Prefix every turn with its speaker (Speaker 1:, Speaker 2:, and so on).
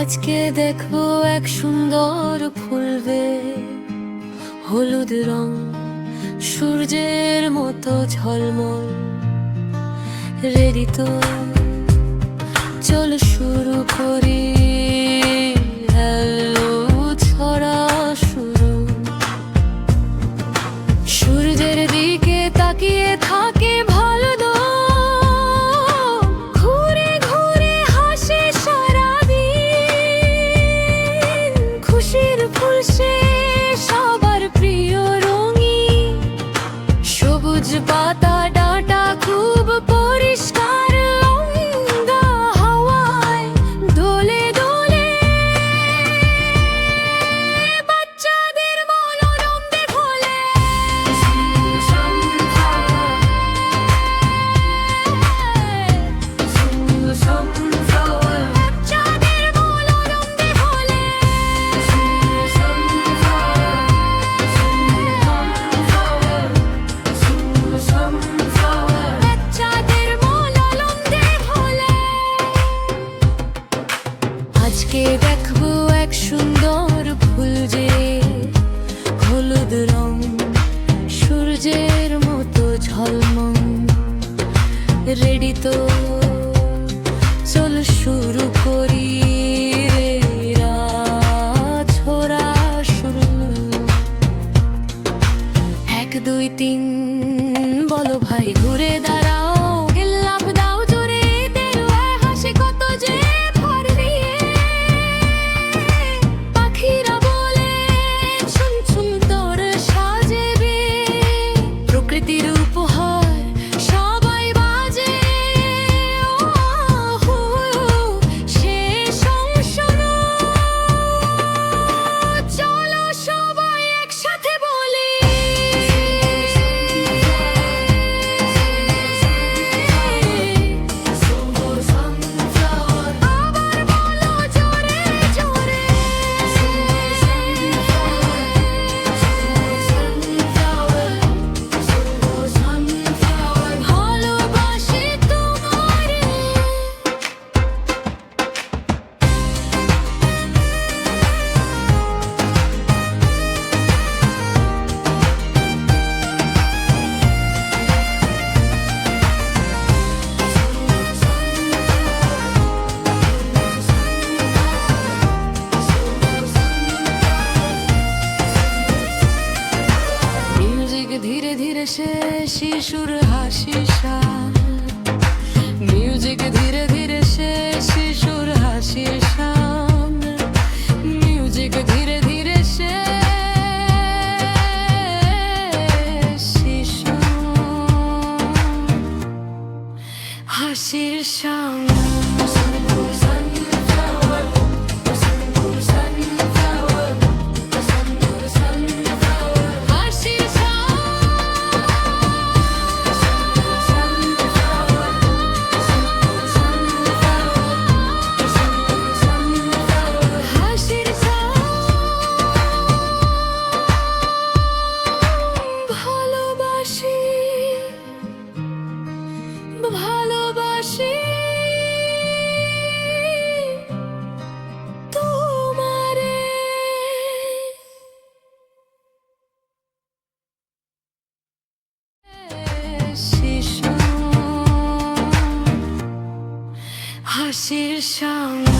Speaker 1: আজকে দেখবো এক সুন্দর ফুলবে, হলুদ রং সূর্যের মতো ঝলমল। রেডি তো, চলো শুরু করি। হ্যালো ছড়া শুরু। সূর্যের দিকে তাকিয়ে থাকে ভালো দম, ঘুরে ঘুরে হাসে সারাদিন। খুশির ফুল সে সবার প্রিয় রঙিন, সবুজ পাতা ডাঁটা খুব পরিষ্কার। লঙ্গা হাওয়ায় দোলে দোলে, বাচ্চাদের মনোরঞ্জনে ভোলে। বাচ্চাদের মনোরঞ্জনে ভোলে। বাচ্চাদের মনোরঞ্জনে ভোলে। আজকে দেখবো এক সুন্দর ফুল যে, হলুদ রং সূর্যের মতো ঝলমল। রেডি তো, চলো শুরু করি। ছোড়া শুরু। 1 2 3 বলো ভাই, ঘুরে দাঁড়াও, লাফ দাও জোরে, দেওয়ায় হাসে কত যে ভর দিয়ে। পাখিরা বলে ছুম ছুম তোর সাজেবে, প্রকৃতির উপহার সবাই বাজে। ওহো, শেষ অংশ নয়, চলো সবাই একসাথে বলি। আবার বলো জোরে জোরে। ভালোবাসি তোমারে। মিউজিক ধীরে ধীরে সে শিশুর হাসি শান। মিউজিক ধীরে ধীরে সে শিশুর হাসি শান। মিউজিক ধীরে ধীরে সে শিশু হাসির শান। হাসির হাসির ভালোবাসি ভালোবাসি তোমারে। শিশু হাসির শান।